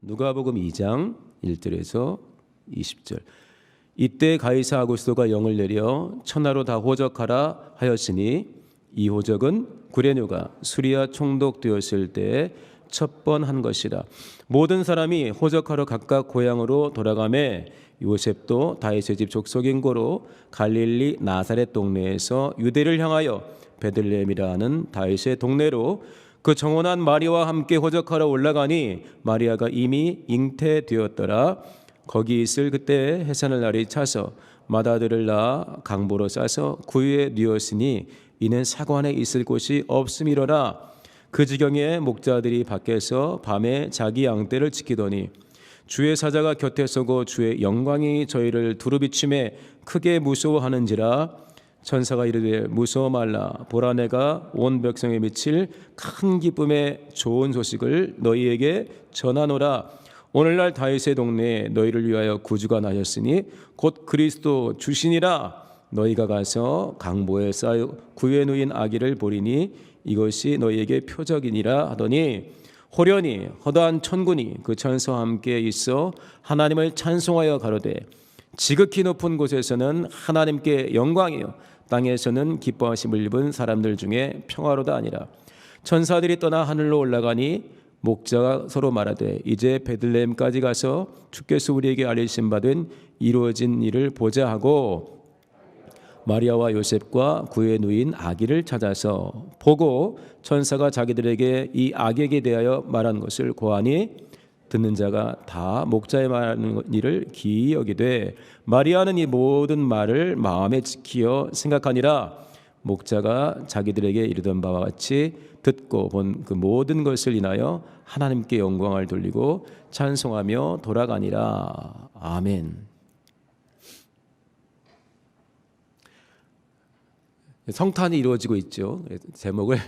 누가복음 2장 1절에서 20절. 이때 가이사 아구스도가 영을 내려 천하로 다 호적하라 하였으니 이 호적은 구레뇨가 수리아 총독되었을 때에 첫 번 한 것이라. 모든 사람이 호적하러 각각 고향으로 돌아가매 요셉도 다윗의 집 족속인 고로 갈릴리 나사렛 동네에서 유대를 향하여 베들레헴이라 하는 다윗의 동네로 그 정혼한 마리아와 함께 호적하러 올라가니 마리아가 이미 잉태되었더라. 거기 있을 그때 해산을 날이 차서 맏아들을 낳아 강보로 싸서 구유에 뉘었으니 이는 사관에 있을 곳이 없음이로라. 그 지경에 목자들이 밖에서 밤에 자기 양떼를 지키더니 주의 사자가 곁에 서고 주의 영광이 저희를 두루비침에 크게 무서워하는지라. 천사가 이르되 무서워 말라. 보라 내가 온 백성에 미칠 큰 기쁨의 좋은 소식을 너희에게 전하노라. 오늘날 다윗의 동네에 너희를 위하여 구주가 나셨으니 곧 그리스도 주시니라. 너희가 가서 강보에 쌓여 구유에 누인 아기를 보리니 이것이 너희에게 표적이니라 하더니 호련히 허다한 천군이 그 천사와 함께 있어 하나님을 찬송하여 가로되 지극히 높은 곳에서는 하나님께 영광이요 땅에서는 기뻐하심을 입은 사람들 중에 평화로다 아니라. 천사들이 떠나 하늘로 올라가니 목자가 서로 말하되 이제 베들레헴까지 가서 주께서 우리에게 알리심 받은 이루어진 일을 보자 하고 마리아와 요셉과 구유에 누인 아기를 찾아서 보고 천사가 자기들에게 이 아기에게 대하여 말한 것을 고하니 듣는 자가 다 목자의 말하는 일을 기이 여기되 마리아는 이 모든 말을 마음에 지키어 생각하니라. 목자가 자기들에게 이르던 바와 같이 듣고 본 그 모든 것을 인하여 하나님께 영광을 돌리고 찬송하며 돌아가니라. 아멘. 성탄이 이루어지고 있죠. 제목을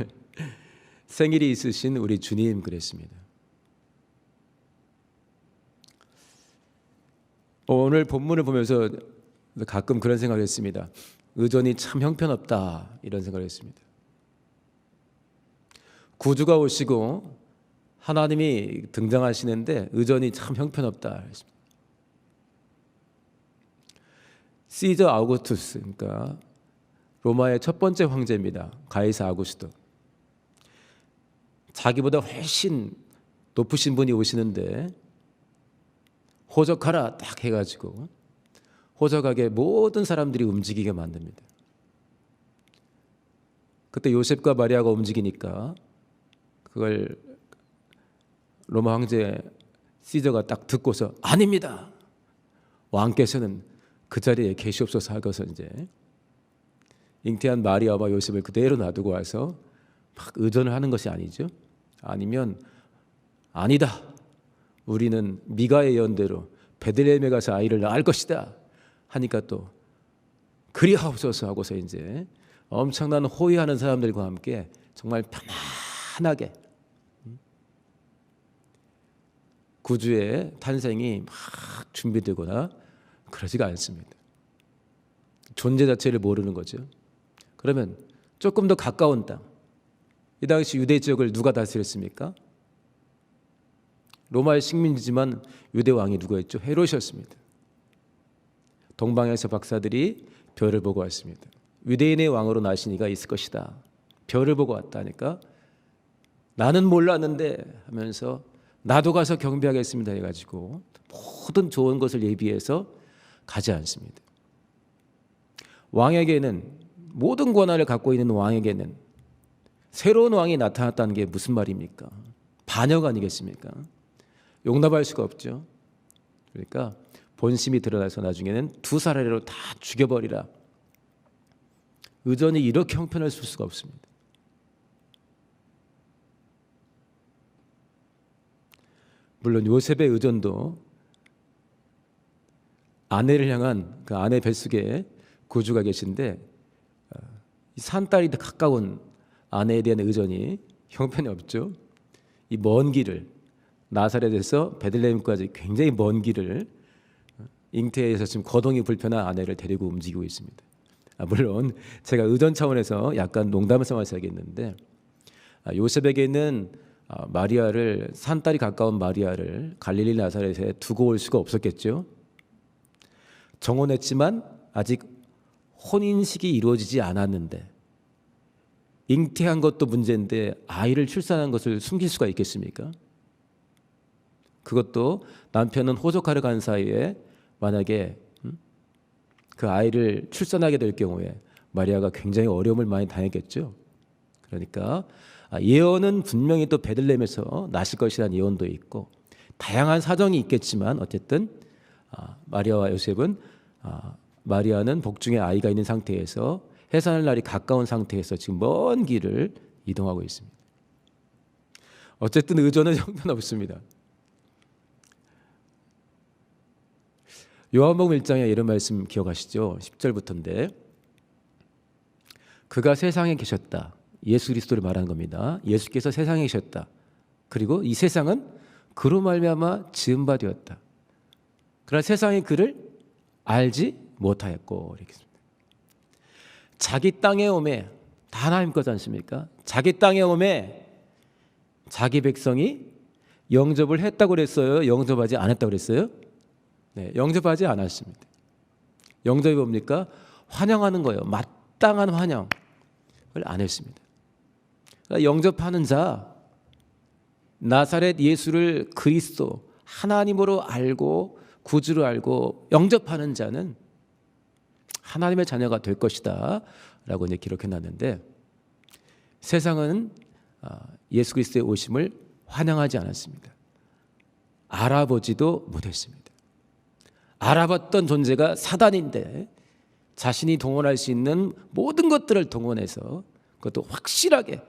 생일이 있으신 우리 주님 그랬습니다. 오늘 본문을 보면서 가끔 그런 생각을 했습니다. 의전이 참 형편없다 이런 생각을 했습니다. 구주가 오시고 하나님이 등장하시는데 의전이 참 형편없다. 시저 아우구스투스, 그러니까 로마의 첫 번째 황제입니다. 가이사 아구스도. 자기보다 훨씬 높으신 분이 오시는데 호적하라 딱 해가지고 호적하게 모든 사람들이 움직이게 만듭니다. 그때 요셉과 마리아가 움직이니까 그걸 로마 황제 시저가 딱 듣고서 아닙니다. 왕께서는 그 자리에 계시옵소서 하고서 이제 잉태한 마리아와 요셉을 그대로 놔두고 와서 막 의전을 하는 것이 아니죠. 아니면 아니다. 우리는 미가의 예언대로 베들레헴에 가서 아이를 낳을 것이다. 하니까 또 그리하옵소서 하고서 이제 엄청난 호위하는 사람들과 함께 정말 편안하게 구주의 탄생이 막 준비되거나 그러지가 않습니다. 존재 자체를 모르는 거죠. 그러면 조금 더 가까운 땅, 이 당시 유대 지역을 누가 다스렸습니까? 로마의 식민지지만 유대 왕이 누구였죠? 헤롯이었습니다. 동방에서 박사들이 별을 보고 왔습니다. 유대인의 왕으로 나신 이가 있을 것이다. 별을 보고 왔다니까 나는 몰랐는데 하면서 나도 가서 경배하겠습니다 해가지고 모든 좋은 것을 예비해서 가지 않습니다. 왕에게는 모든 권한을 갖고 있는 왕에게는 새로운 왕이 나타났다는 게 무슨 말입니까? 반역 아니겠습니까? 용납할 수가 없죠. 그러니까 본심이 드러나서 나중에는 두 사례로 다 죽여버리라. 의전이 이렇게 형편을 쓸 수가 없습니다. 물론 요셉의 의전도 아내를 향한 그 아내 뱃속에 구주가 계신데 산딸이 더 가까운 아내에 대한 의전이 형편이 없죠. 이 먼 길을 나사렛에서 베들레헴까지 굉장히 먼 길을 잉태해서 지금 거동이 불편한 아내를 데리고 움직이고 있습니다. 물론 제가 의전 차원에서 약간 농담을 삼아서 하겠는데 요셉에게는 마리아를 산딸이 가까운 마리아를 갈릴리 나사렛에 두고 올 수가 없었겠죠. 정혼했지만 아직 혼인식이 이루어지지 않았는데 잉태한 것도 문제인데 아이를 출산한 것을 숨길 수가 있겠습니까? 그것도 남편은 호적하러 간 사이에 만약에 그 아이를 출산하게 될 경우에 마리아가 굉장히 어려움을 많이 당했겠죠. 그러니까 예언은 분명히 또 베들레헴에서 나실 것이라는 예언도 있고 다양한 사정이 있겠지만 어쨌든 마리아와 요셉은 마리아는 복중에 아이가 있는 상태에서 해산할 날이 가까운 상태에서 지금 먼 길을 이동하고 있습니다. 어쨌든 의존은 형편없습니다. 요한복음 1장에 이런 말씀 기억하시죠? 10절부터인데 그가 세상에 계셨다. 예수 그리스도를 말하는 겁니다. 예수께서 세상에 계셨다. 그리고 이 세상은 그로 말미암아 지은 바 되었다. 그러나 세상이 그를 알지 못하였고 이렇게 씁니다. 자기 땅에 오매 다 하나님 거지 않습니까? 자기 땅에 오매 자기 백성이 영접을 했다고 그랬어요? 영접하지 않았다고 그랬어요? 네, 영접하지 않았습니다. 영접이 뭡니까? 환영하는 거예요. 마땅한 환영을 안 했습니다. 그러니까 영접하는 자, 나사렛 예수를 그리스도 하나님으로 알고 구주로 알고 영접하는 자는 하나님의 자녀가 될 것이다 라고 이제 기록해놨는데 세상은 예수 그리스도의 오심을 환영하지 않았습니다. 알아보지도 못했습니다. 알아봤던 존재가 사단인데 자신이 동원할 수 있는 모든 것들을 동원해서 그것도 확실하게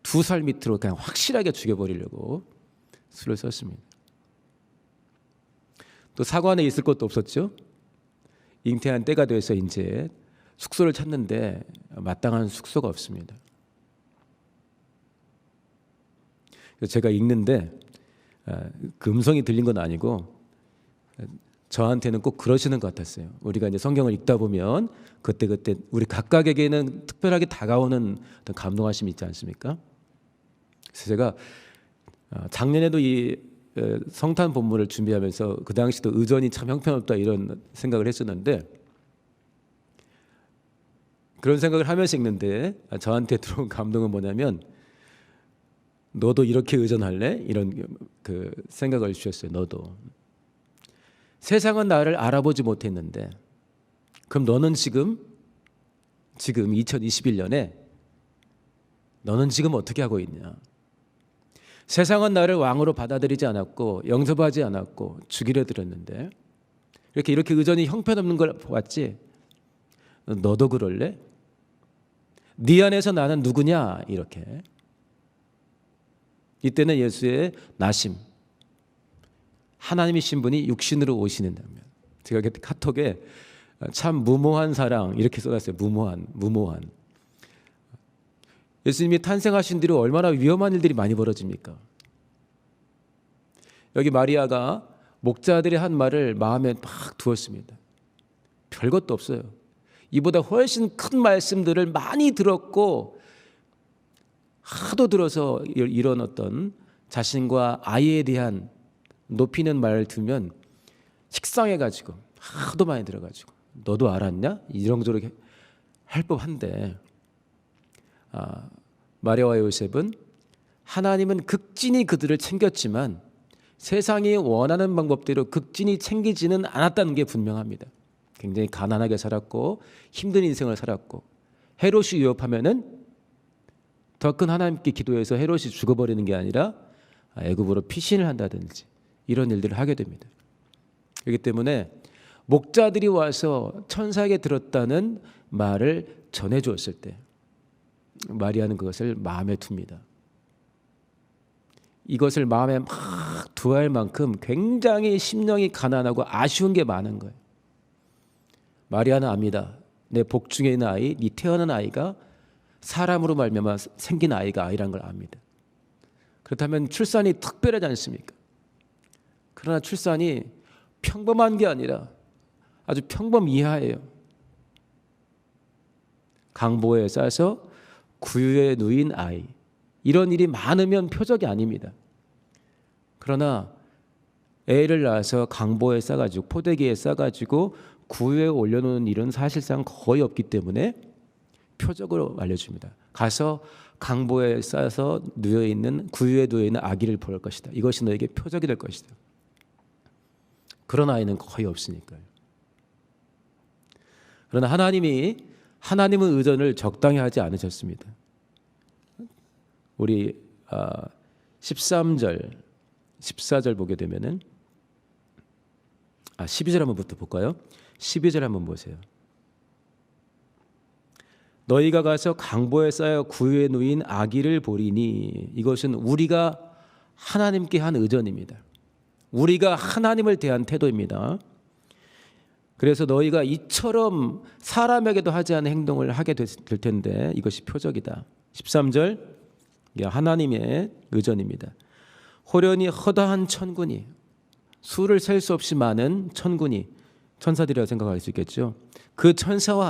두 살 밑으로 그냥 확실하게 죽여버리려고 수를 썼습니다. 또 사관에 있을 것도 없었죠. 잉태한 때가 돼서 이제 숙소를 찾는데 마땅한 숙소가 없습니다. 그래서 제가 읽는데 그 음성이 들린 건 아니고 저한테는 꼭 그러시는 것 같았어요. 우리가 이제 성경을 읽다 보면 그때 우리 각각에게는 특별하게 다가오는 어떤 감동하심이 있지 않습니까? 그래서 제가 작년에도 이 성탄 본문을 준비하면서 그 당시도 의전이 참 형편없다 이런 생각을 했었는데 그런 생각을 하면서 읽는데 저한테 들어온 감동은 뭐냐면 너도 이렇게 의전할래? 이런 그 생각을 주셨어요. 너도. 세상은 나를 알아보지 못했는데 그럼 너는 지금 2021년에 너는 지금 어떻게 하고 있냐? 세상은 나를 왕으로 받아들이지 않았고 영접하지 않았고 죽이려 들었는데 이렇게 의전이 형편없는 걸 보았지? 너도 그럴래? 네 안에서 나는 누구냐? 이렇게 이때는 예수의 나심 하나님이신 분이 육신으로 오시는다면 제가 카톡에 참 무모한 사랑 이렇게 써놨어요. 무모한 예수님이 탄생하신 뒤로 얼마나 위험한 일들이 많이 벌어집니까? 여기 마리아가 목자들의 한 말을 마음에 막 두었습니다. 별것도 없어요. 이보다 훨씬 큰 말씀들을 많이 들었고 하도 들어서 이런 어떤 자신과 아이에 대한 높이는 말을 들으면 식상해가지고 하도 많이 들어가지고 너도 알았냐? 이런저런 할 법한데 마리아와 요셉은 하나님은 극진히 그들을 챙겼지만 세상이 원하는 방법대로 극진히 챙기지는 않았다는 게 분명합니다. 굉장히 가난하게 살았고 힘든 인생을 살았고 헤롯이 위협하면은 더 큰 하나님께 기도해서 헤롯이 죽어버리는 게 아니라 애굽으로 피신을 한다든지 이런 일들을 하게 됩니다. 그렇기 때문에 목자들이 와서 천사에게 들었다는 말을 전해주었을 때 마리아는 그것을 마음에 둡니다. 이것을 마음에 막 두어야 할 만큼 굉장히 심령이 가난하고 아쉬운 게 많은 거예요. 마리아는 압니다. 내 복중에 있는 아이, 네 태어난 아이가 사람으로 말미암아 생긴 아이가 아이란 걸 압니다. 그렇다면 출산이 특별하지 않습니까? 그러나 출산이 평범한 게 아니라 아주 평범이하예요. 강보에 싸서 구유에 누인 아이, 이런 일이 많으면 표적이 아닙니다. 그러나 애를 낳아서 강보에 싸가지고 포대기에 싸가지고 구유에 올려놓는 일은 사실상 거의 없기 때문에 표적으로 알려줍니다. 가서 강보에 싸서 누워있는 구유에 누워있는 아기를 볼 것이다. 이것이 너에게 표적이 될 것이다. 그런 아이는 거의 없으니까요. 그러나 하나님은 의전을 적당히 하지 않으셨습니다. 우리 13절 14절 보게 되면은 12절 한번부터 볼까요? 12절 한번 보세요. 너희가 가서 강보에 쌓여 구유에 누인 아기를 보리니 이것은 우리가 하나님께 한 의전입니다. 우리가 하나님을 대한 태도입니다. 그래서 너희가 이처럼 사람에게도 하지 않은 행동을 하게 될 텐데 이것이 표적이다. 13절 하나님의 의전입니다. 호련히 허다한 천군이 수를 셀 수 없이 많은 천군이 천사들이라고 생각할 수 있겠죠. 그 천사와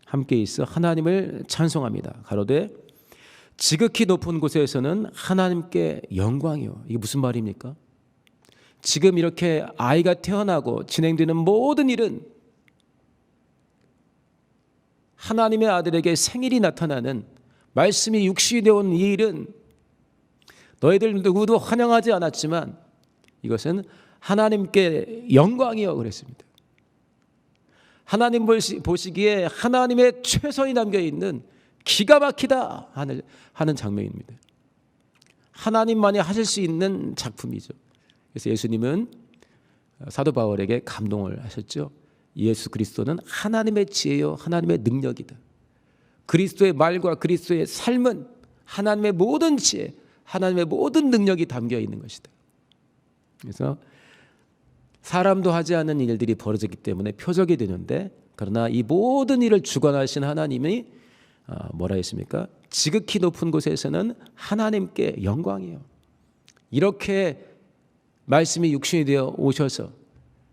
함께 있어 하나님을 찬송합니다. 가로되 지극히 높은 곳에서는 하나님께 영광이요. 이게 무슨 말입니까? 지금 이렇게 아이가 태어나고 진행되는 모든 일은 하나님의 아들에게 생일이 나타나는 말씀이 육신이 되어온 이 일은 너희들 누구도 환영하지 않았지만 이것은 하나님께 영광이요 그랬습니다. 하나님 보시기에 하나님의 최선이 담겨있는 기가 막히다 하는 장면입니다. 하나님만이 하실 수 있는 작품이죠. 그래서 예수님은 사도 바울에게 감동을 하셨죠. 예수 그리스도는 하나님의 지혜요 하나님의 능력이다. 그리스도의 말과 그리스도의 삶은 하나님의 모든 지혜, 하나님의 모든 능력이 담겨 있는 것이다. 그래서 사람도 하지 않는 일들이 벌어졌기 때문에 표적이 되는데 그러나 이 모든 일을 주관하신 하나님이 뭐라 했습니까? 지극히 높은 곳에서는 하나님께 영광이요. 이렇게 말씀이 육신이 되어 오셔서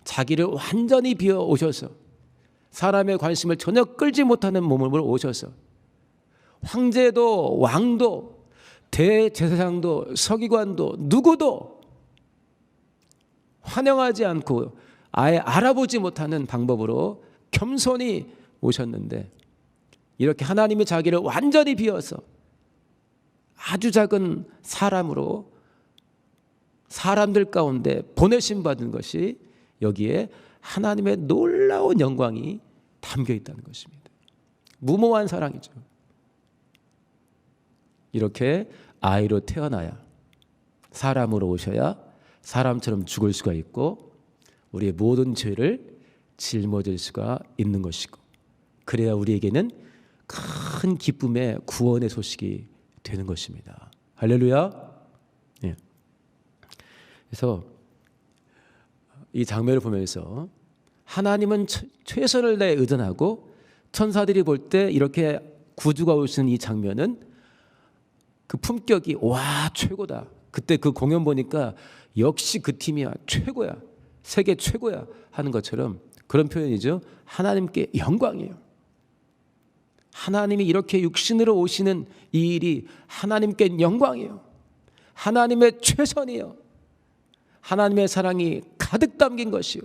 자기를 완전히 비워 오셔서 사람의 관심을 전혀 끌지 못하는 몸을 오셔서 황제도 왕도 대제사장도 서기관도 누구도 환영하지 않고 아예 알아보지 못하는 방법으로 겸손히 오셨는데 이렇게 하나님이 자기를 완전히 비워서 아주 작은 사람으로 사람들 가운데 보내심 받은 것이 여기에 하나님의 놀라운 영광이 담겨 있다는 것입니다. 무모한 사랑이죠. 이렇게 아이로 태어나야 사람으로 오셔야 사람처럼 죽을 수가 있고 우리의 모든 죄를 짊어질 수가 있는 것이고 그래야 우리에게는 큰 기쁨의 구원의 소식이 되는 것입니다. 할렐루야. 예. 그래서 이 장면을 보면서 하나님은 최선을 다해 의존하고 천사들이 볼 때 이렇게 구주가 오시는 이 장면은 그 품격이 와 최고다. 그때 그 공연 보니까 역시 그 팀이야 최고야 세계 최고야 하는 것처럼 그런 표현이죠. 하나님께 영광이에요. 하나님이 이렇게 육신으로 오시는 이 일이 하나님께 영광이에요. 하나님의 최선이에요. 하나님의 사랑이 가득 담긴 것이요.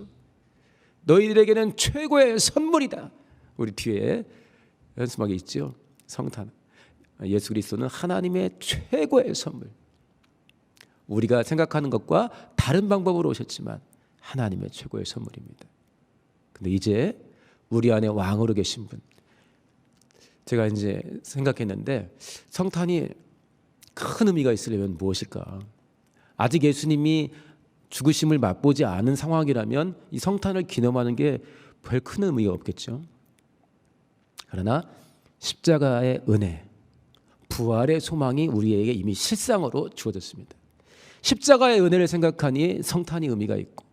너희들에게는 최고의 선물이다. 우리 뒤에 연습하게 있죠. 성탄. 예수 그리스도는 하나님의 최고의 선물. 우리가 생각하는 것과 다른 방법으로 오셨지만 하나님의 최고의 선물입니다. 근데 이제 우리 안에 왕으로 계신 분. 제가 이제 생각했는데 성탄이 큰 의미가 있으려면 무엇일까? 아직 예수님이 죽으심을 맛보지 않은 상황이라면 이 성탄을 기념하는 게 별 큰 의미가 없겠죠. 그러나 십자가의 은혜, 부활의 소망이 우리에게 이미 실상으로 주어졌습니다. 십자가의 은혜를 생각하니 성탄이 의미가 있고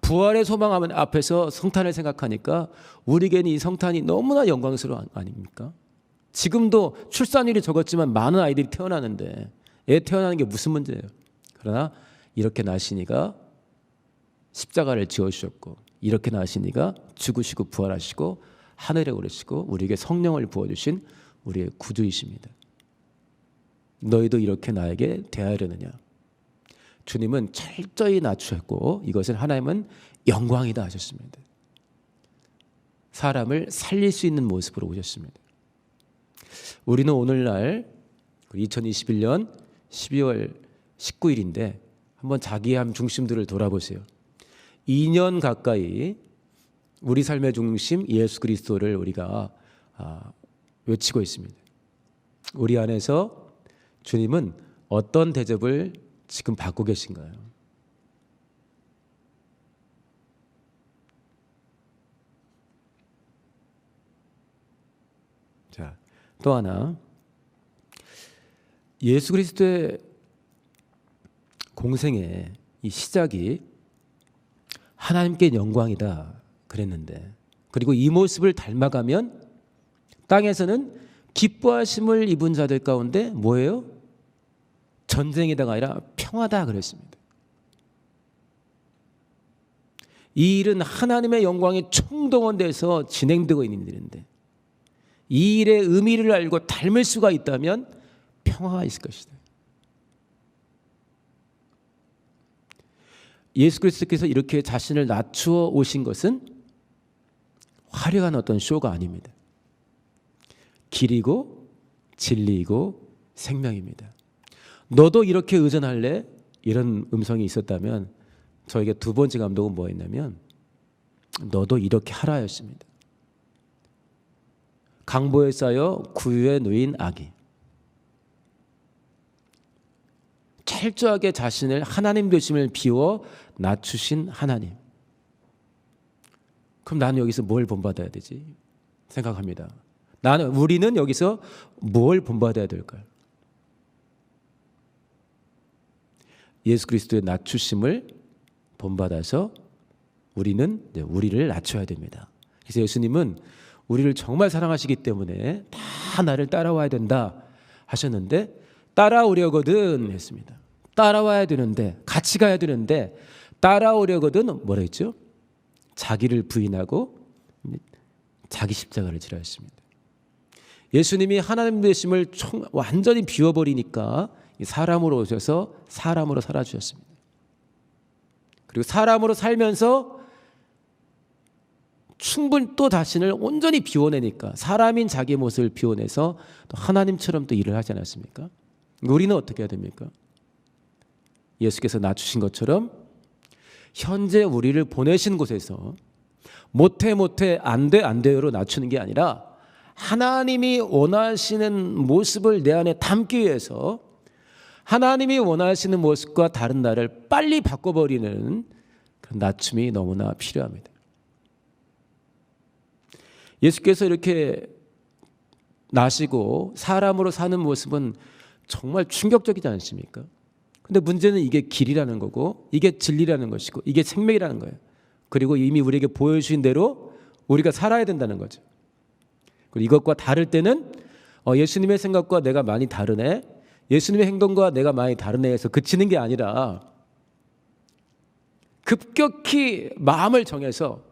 부활의 소망 앞에서 성탄을 생각하니까 우리에게는 이 성탄이 너무나 영광스러운 아닙니까? 지금도 출산율이 적었지만 많은 아이들이 태어나는데 애 태어나는 게 무슨 문제예요? 그러나 이렇게 나시니가 십자가를 지어주셨고 이렇게 나시니가 죽으시고 부활하시고 하늘에 오르시고 우리에게 성령을 부어주신 우리의 구주이십니다. 너희도 이렇게 나에게 대하려느냐. 주님은 철저히 낮추었고 이것을 하나님은 영광이다 하셨습니다. 사람을 살릴 수 있는 모습으로 오셨습니다. 우리는 오늘날 2021년 12월 19일인데 한번 자기의 삶 중심들을 돌아보세요. 2년 가까이 우리 삶의 중심 예수 그리스도를 우리가 외치고 있습니다. 우리 안에서 주님은 어떤 대접을 지금 받고 계신가요? 자, 또 하나, 예수 그리스도의 공생의 이 시작이 하나님께 영광이다 그랬는데, 그리고 이 모습을 닮아가면 땅에서는 기뻐하심을 입은 자들 가운데 뭐예요? 전쟁이다가 아니라 평화다 그랬습니다. 이 일은 하나님의 영광이 총동원돼서 진행되고 있는 일인데 이 일의 의미를 알고 닮을 수가 있다면 평화가 있을 것이다. 예수 그리스도께서 이렇게 자신을 낮추어 오신 것은 화려한 어떤 쇼가 아닙니다. 길이고 진리이고 생명입니다. 너도 이렇게 의존할래? 이런 음성이 있었다면 저에게 두 번째 감독은 뭐였냐면 너도 이렇게 하라 였습니다. 강보에 쌓여 구유에 놓인 아기, 철저하게 자신을 하나님 되심을 비워 낮추신 하나님. 그럼 나는 여기서 뭘 본받아야 되지? 생각합니다. 우리는 여기서 뭘 본받아야 될까요? 예수 그리스도의 낮추심을 본받아서 우리를 낮춰야 됩니다. 그래서 예수님은 우리를 정말 사랑하시기 때문에 다 나를 따라와야 된다 하셨는데, 따라오려거든 했습니다. 따라와야 되는데, 같이 가야 되는데, 따라오려거든 뭐라 했죠? 자기를 부인하고 자기 십자가를 지라 했습니다. 예수님이 하나님 되심을 완전히 비워버리니까 사람으로 오셔서 사람으로 살아주셨습니다. 그리고 사람으로 살면서 충분히 또 자신을 온전히 비워내니까 사람인 자기 모습을 비워내서 또 하나님처럼 또 일을 하지 않았습니까? 우리는 어떻게 해야 됩니까? 예수께서 낮추신 것처럼 현재 우리를 보내신 곳에서 못해 안 돼요로 낮추는 게 아니라 하나님이 원하시는 모습을 내 안에 담기 위해서 하나님이 원하시는 모습과 다른 나를 빨리 바꿔버리는 그런 낮춤이 너무나 필요합니다. 예수께서 이렇게 나시고 사람으로 사는 모습은 정말 충격적이지 않습니까? 근데 문제는 이게 길이라는 거고 이게 진리라는 것이고 이게 생명이라는 거예요. 그리고 이미 우리에게 보여주신 대로 우리가 살아야 된다는 거죠. 그리고 이것과 다를 때는 예수님의 생각과 내가 많이 다르네, 예수님의 행동과 내가 많이 다르네 해서 그치는 게 아니라 급격히 마음을 정해서,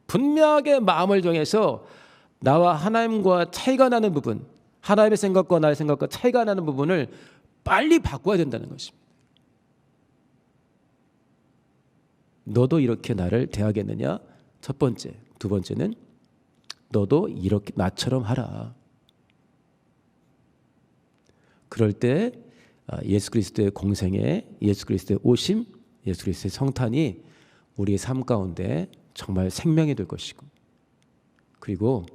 분명하게 마음을 정해서 나와 하나님과 차이가 나는 부분, 하나님의 생각과 나의 생각과 차이가 나는 부분을 빨리 바꿔야 된다는 것입니다. 너도 이렇게 나를 대하겠느냐? 첫 번째. 두 번째는 너도 이렇게 나처럼 하라. 그럴 때 예수 그리스도의 공생애, 예수 그리스도의 오심, 예수 그리스도의 성탄이 우리의 삶 가운데 정말 생명이 될 것이고, 그리고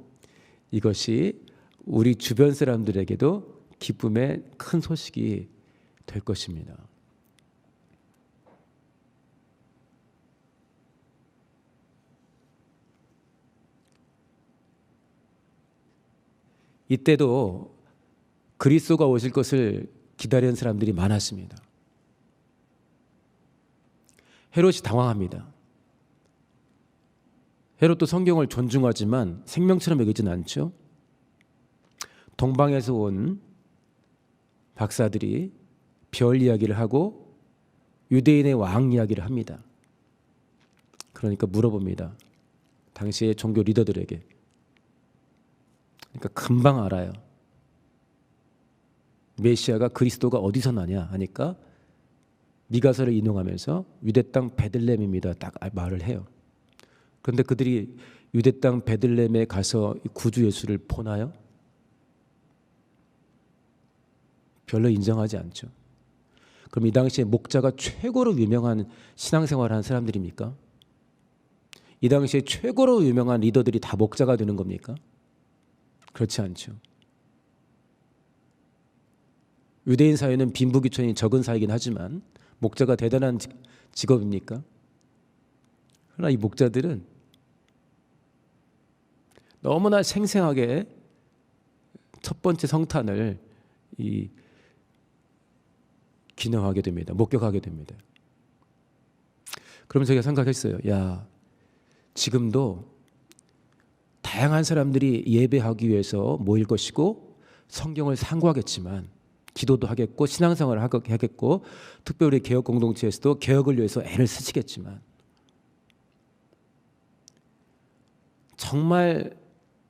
이것이 우리 주변 사람들에게도 기쁨의 큰 소식이 될 것입니다. 이때도 그리스도가 오실 것을 기다리는 사람들이 많았습니다. 헤롯이 당황합니다. 헤롯도 성경을 존중하지만 생명처럼 여기진 않죠. 동방에서 온 박사들이 별 이야기를 하고 유대인의 왕 이야기를 합니다. 그러니까 물어봅니다. 당시의 종교 리더들에게. 그러니까 금방 알아요. 메시아가 그리스도가 어디서 나냐 하니까 미가서를 인용하면서 유대 땅 베들레헴입니다. 딱 말을 해요. 그런데 그들이 유대 땅 베들레헴에 가서 구주 예수를 보나요? 별로 인정하지 않죠. 그럼 이 당시에 목자가 최고로 유명한 신앙생활을 하는 사람들입니까? 이 당시에 최고로 유명한 리더들이 다 목자가 되는 겁니까? 그렇지 않죠. 유대인 사회는 빈부귀천이 적은 사회이긴 하지만 목자가 대단한 직업입니까? 그러나 이 목자들은 너무나 생생하게 첫 번째 성탄을 기념하게 됩니다. 목격하게 됩니다. 그럼 제가 생각했어요. 야, 지금도 다양한 사람들이 예배하기 위해서 모일 것이고 성경을 상고하겠지만 기도도 하겠고 신앙생활을 하겠고 특별히 개혁 공동체에서도 개혁을 위해서 애를 쓰시겠지만 정말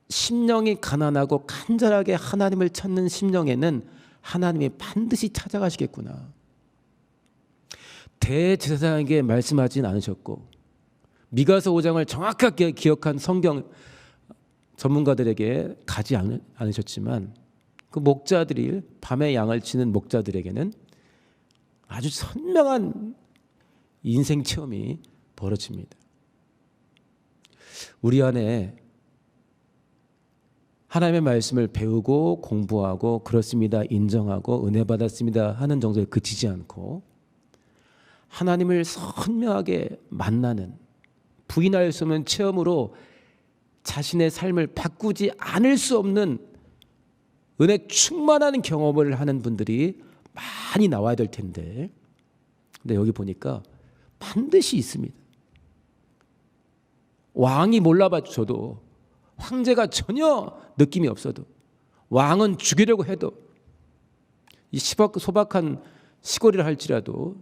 심령이 가난하고 간절하게 하나님을 찾는 심령에는 하나님이 반드시 찾아가시겠구나. 대제사장에게 말씀하진 않으셨고 미가서 5장을 정확하게 기억한 성경 전문가들에게 가지 않으셨지만 그 목자들이 밤에 양을 치는 목자들에게는 아주 선명한 인생 체험이 벌어집니다. 우리 안에 하나님의 말씀을 배우고 공부하고 그렇습니다, 인정하고 은혜 받았습니다 하는 정도에 그치지 않고 하나님을 선명하게 만나는 부인할 수 없는 체험으로 자신의 삶을 바꾸지 않을 수 없는 은혜 충만한 경험을 하는 분들이 많이 나와야 될 텐데 근데 여기 보니까 반드시 있습니다. 왕이 몰라봐줘도 황제가 전혀 느낌이 없어도 왕은 죽이려고 해도 이 소박한 시골이라 할지라도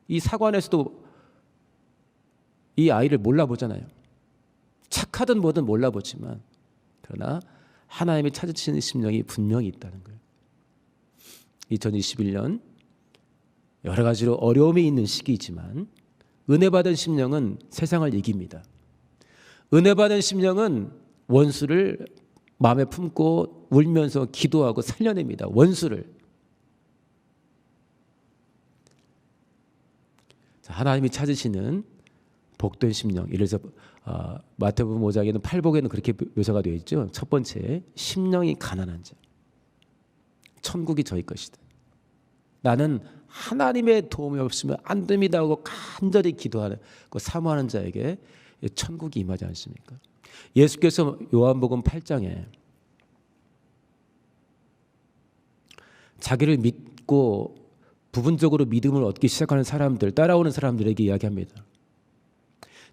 이 사관에서도 이 아이를 몰라보잖아요. 착하든 뭐든 몰라보지만 그러나 하나님이 찾으시는 심령이 분명히 있다는 거예요. 2021년 여러 가지로 어려움이 있는 시기이지만 은혜 받은 심령은 세상을 이깁니다. 은혜 받은 심령은 원수를 마음에 품고 울면서 기도하고 살려냅니다. 원수를. 하나님이 찾으시는 복된 심령. 예를 들어서 마태복음 5장에는 팔복에는 그렇게 묘사가 되어 있죠. 첫 번째, 심령이 가난한 자. 천국이 저희 것이다. 나는 하나님의 도움이 없으면 안 됩니다 하고 간절히 기도하는 그 사모하는 자에게 천국이 임하지 않습니까? 예수께서 요한복음 8장에 자기를 믿고 부분적으로 믿음을 얻기 시작하는 사람들, 따라오는 사람들에게 이야기합니다.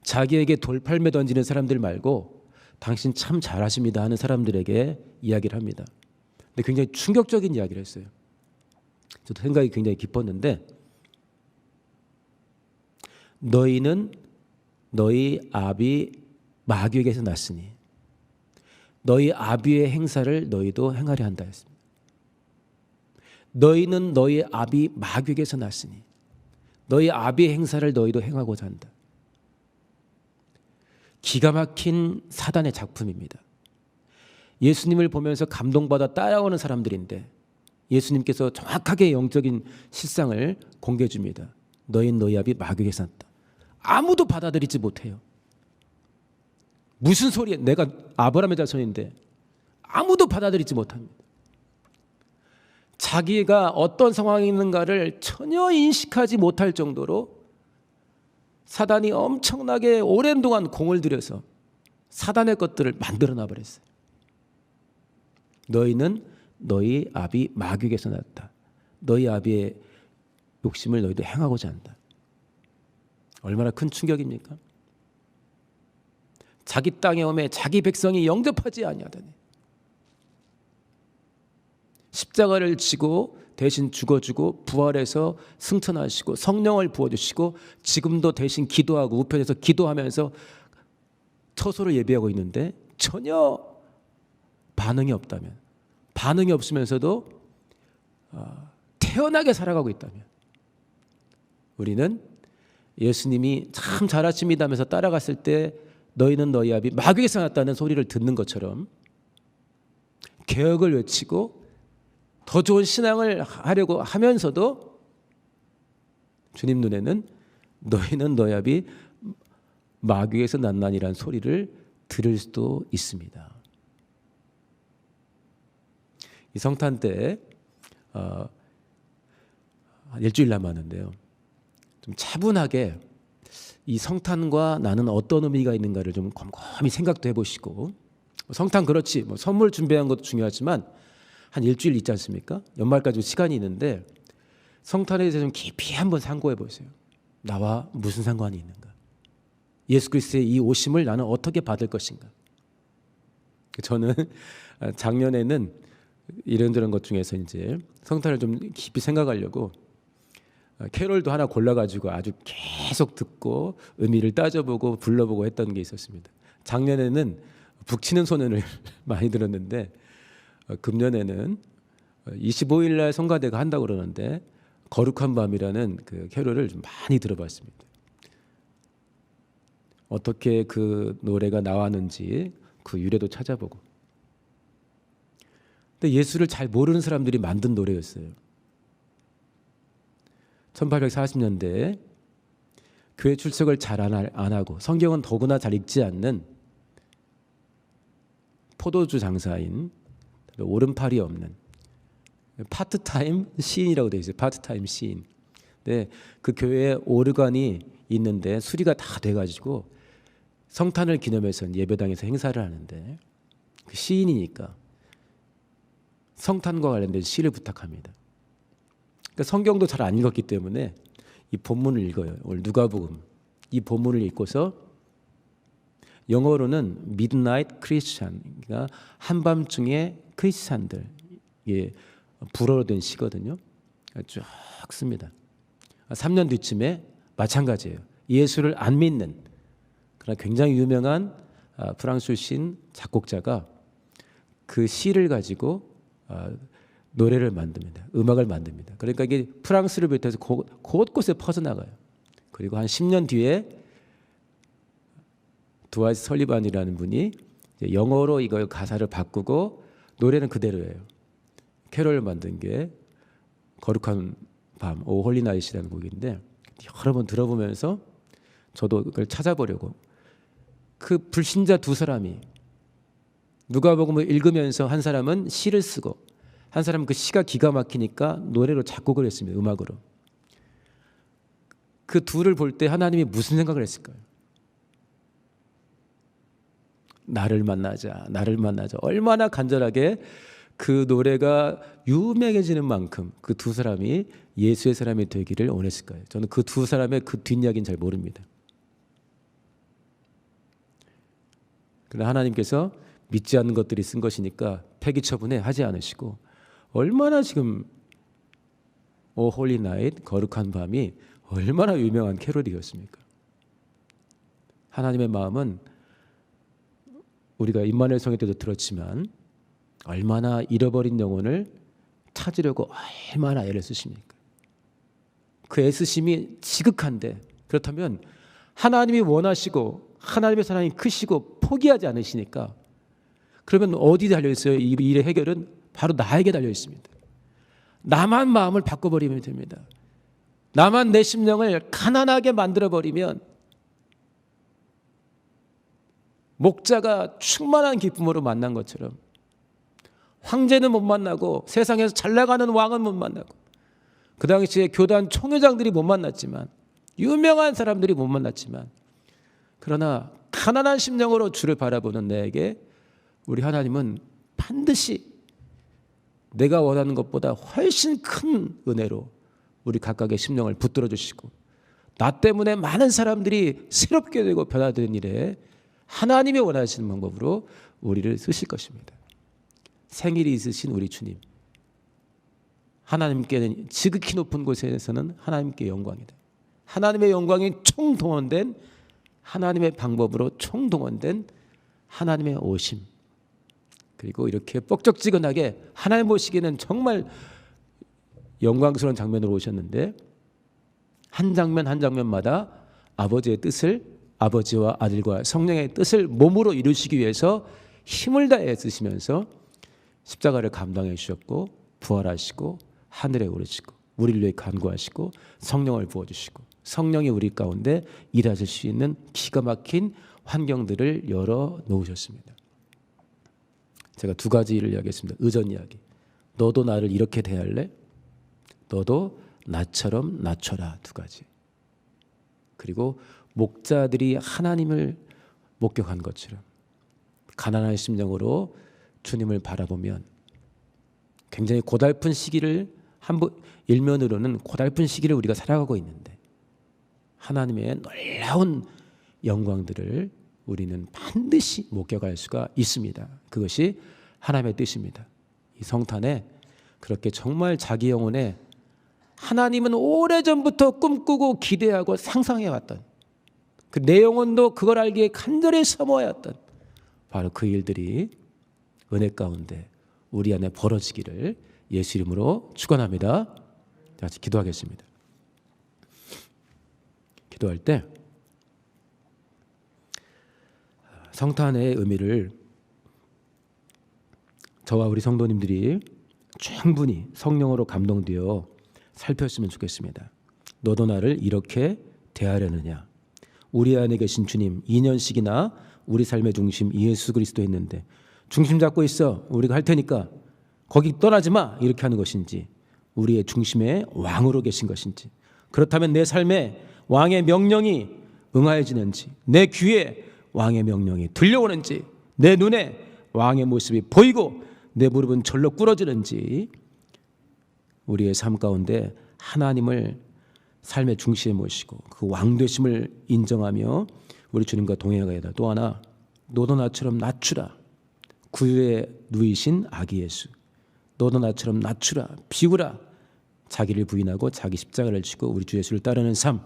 자기에게 돌팔매 던지는 사람들 말고 당신 참 잘하십니다 하는 사람들에게 이야기를 합니다. 근데 굉장히 충격적인 이야기를 했어요. 저도 생각이 굉장히 깊었는데 너희는 너희 아비 마귀에게서 났으니 너희 아비의 행사를 너희도 행하려 한다 했습니다. 너희는 너희 아비 마귀에게서 났으니 너희 아비의 행사를 너희도 행하고자 한다. 기가 막힌 사단의 작품입니다. 예수님을 보면서 감동받아 따라오는 사람들인데 예수님께서 정확하게 영적인 실상을 공개해 줍니다. 너희는 너희 아비 마귀에게서 났다. 아무도 받아들이지 못해요. 무슨 소리야? 내가 아브라함의 자손인데 아무도 받아들이지 못합니다. 자기가 어떤 상황이 있는가를 전혀 인식하지 못할 정도로 사단이 엄청나게 오랜 동안 공을 들여서 사단의 것들을 만들어 놔버렸어요. 너희는 너희 아비 마귀에게서 났다. 너희 아비의 욕심을 너희도 행하고자 한다. 얼마나 큰 충격입니까? 자기 땅에 오매 자기 백성이 영접하지 아니하더니 십자가를 지고 대신 죽어주고 부활해서 승천하시고 성령을 부어주시고 지금도 대신 기도하고 우편에서 기도하면서 처소를 예비하고 있는데 전혀 반응이 없다면 반응이 없으면서도 태연하게 살아가고 있다면 우리는 예수님이 참 잘하십니다 하면서 따라갔을 때 너희는 너희 아비 마귀에서 났다는 소리를 듣는 것처럼 개혁을 외치고 더 좋은 신앙을 하려고 하면서도 주님 눈에는 너희는 너희 아비 마귀에서 났나니라는 소리를 들을 수도 있습니다. 이 성탄 때 일주일 남았는데요. 좀 차분하게 이 성탄과 나는 어떤 의미가 있는가를 좀 곰곰이 생각도 해보시고, 성탄 그렇지 뭐 선물 준비한 것도 중요하지만 한 일주일 있지 않습니까? 연말까지 시간이 있는데 성탄에 대해서 좀 깊이 한번 상고해 보세요. 나와 무슨 상관이 있는가? 예수 그리스도의 이 오심을 나는 어떻게 받을 것인가? 저는 작년에는 이런저런 것 중에서 이제 성탄을 좀 깊이 생각하려고 캐롤도 하나 골라가지고 아주 계속 듣고 의미를 따져보고 불러보고 했던 게 있었습니다. 작년에는 북치는 소년을 많이 들었는데 금년에는 25일 날 성가대가 한다고 그러는데 거룩한 밤이라는 그 캐롤을 좀 많이 들어봤습니다. 어떻게 그 노래가 나왔는지 그 유래도 찾아보고. 근데 예수를 잘 모르는 사람들이 만든 노래였어요. 1840년대에 교회 출석을 잘 안 하고 성경은 더구나 잘 읽지 않는 포도주 장사인, 오른팔이 없는 파트타임 시인이라고 되어 있어요. 파트타임 시인. 근데 그 교회에 오르간이 있는데 수리가 다 돼가지고 성탄을 기념해서 예배당에서 행사를 하는데 그 시인이니까 성탄과 관련된 시를 부탁합니다. 그러니까 성경도 잘 안 읽었기 때문에 이 본문을 읽어요. 오늘 누가복음 이 본문을 읽고서 영어로는 Midnight Christian, 그러니까 한밤중에 크리스찬들, 이게 불어로 된 시거든요. 쭉 씁니다. 3년 뒤쯤에 마찬가지예요. 예수를 안 믿는 그러나 굉장히 유명한 프랑스 출신 작곡자가 그 시를 가지고 노래를 만듭니다. 음악을 만듭니다. 그러니까 이게 프랑스를 비롯해서 곳곳에 퍼져나가요. 그리고 한 10년 뒤에 드와이트 설리반이라는 분이 영어로 이걸 가사를 바꾸고 노래는 그대로예요. 캐롤을 만든 게 거룩한 밤, 오 홀리 나잇이라는 곡인데 여러 번 들어보면서 저도 그걸 찾아보려고 그 불신자 두 사람이 누가복음을 읽으면서 한 사람은 시를 쓰고 한 사람은 그 시가 기가 막히니까 노래로 작곡을 했습니다. 음악으로. 그 둘을 볼 때 하나님이 무슨 생각을 했을까요? 나를 만나자, 나를 만나자. 얼마나 간절하게 그 노래가 유명해지는 만큼 그 두 사람이 예수의 사람이 되기를 원했을까요? 저는 그 두 사람의 그 뒷이야기는 잘 모릅니다. 그러나 하나님께서 믿지 않는 것들이 쓴 것이니까 폐기 처분에 하지 않으시고 얼마나 지금 오 홀리 나잇, 거룩한 밤이 얼마나 유명한 캐롤이었습니까? 하나님의 마음은 우리가 임마누엘 성회 때도 들었지만 얼마나 잃어버린 영혼을 찾으려고 얼마나 애를 쓰십니까? 그 애쓰심이 지극한데 그렇다면 하나님이 원하시고 하나님의 사랑이 크시고 포기하지 않으시니까 그러면 어디 달려있어요? 이 일의 해결은 바로 나에게 달려 있습니다. 나만 마음을 바꿔버리면 됩니다. 나만 내 심령을 가난하게 만들어버리면 목자가 충만한 기쁨으로 만난 것처럼 황제는 못 만나고 세상에서 잘 나가는 왕은 못 만나고 그 당시에 교단 총회장들이 못 만났지만 유명한 사람들이 못 만났지만 그러나 가난한 심령으로 주를 바라보는 내게 우리 하나님은 반드시 내가 원하는 것보다 훨씬 큰 은혜로 우리 각각의 심령을 붙들어 주시고 나 때문에 많은 사람들이 새롭게 되고 변화되는 일에 하나님이 원하시는 방법으로 우리를 쓰실 것입니다. 생일이 있으신 우리 주님, 하나님께는 지극히 높은 곳에서는 하나님께 영광이다. 하나님의 영광이 총동원된 하나님의 방법으로 총동원된 하나님의 오심, 그리고 이렇게 뻑적지근하게 하나님 보시기에는 정말 영광스러운 장면으로 오셨는데 한 장면 한 장면마다 아버지의 뜻을, 아버지와 아들과 성령의 뜻을 몸으로 이루시기 위해서 힘을 다해 쓰시면서 십자가를 감당해 주셨고 부활하시고 하늘에 오르시고 우리를 위해 간구하시고 성령을 부어주시고 성령이 우리 가운데 일하실 수 있는 기가 막힌 환경들을 열어 놓으셨습니다. 제가 두 가지를 이야기했습니다. 의전 이야기. 너도 나를 이렇게 대할래? 너도 나처럼 낮춰라. 두 가지. 그리고 목자들이 하나님을 목격한 것처럼 가난한 심령으로 주님을 바라보면 굉장히 고달픈 시기를 일면으로는 고달픈 시기를 우리가 살아가고 있는데 하나님의 놀라운 영광들을 우리는 반드시 목격할 수가 있습니다. 그것이 하나님의 뜻입니다. 이 성탄에 그렇게 정말 자기 영혼에 하나님은 오래전부터 꿈꾸고 기대하고 상상해왔던 그 내 영혼도 그걸 알기에 간절히 사모하였던 바로 그 일들이 은혜 가운데 우리 안에 벌어지기를 예수 이름으로 축원합니다. 같이 기도하겠습니다. 기도할 때 성탄의 의미를 저와 우리 성도님들이 충분히 성령으로 감동되어 살폈으면 좋겠습니다. 너도 나를 이렇게 대하려느냐. 우리 안에 계신 주님 2년씩이나 우리 삶의 중심 예수 그리스도 있는데 중심 잡고 있어. 우리가 할 테니까 거기 떠나지 마. 이렇게 하는 것인지 우리의 중심에 왕으로 계신 것인지 그렇다면 내 삶에 왕의 명령이 응하여지는지 내 귀에 왕의 명령이 들려오는지 내 눈에 왕의 모습이 보이고 내 무릎은 절로 꿇어지는지 우리의 삶 가운데 하나님을 삶의 중심에 모시고 그 왕되심을 인정하며 우리 주님과 동행하게 되다. 또 하나 너도 나처럼 낮추라. 구유에 누이신 아기 예수 너도 나처럼 낮추라 비우라. 자기를 부인하고 자기 십자가를 지고 우리 주 예수를 따르는 삶,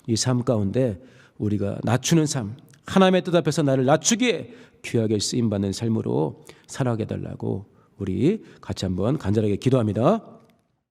이 삶 가운데 우리가 낮추는 삶, 하나님의 뜻 앞에서 나를 낮추기에 귀하게 쓰임받는 삶으로 살아가게 해달라고 우리 같이 한번 간절하게 기도합니다.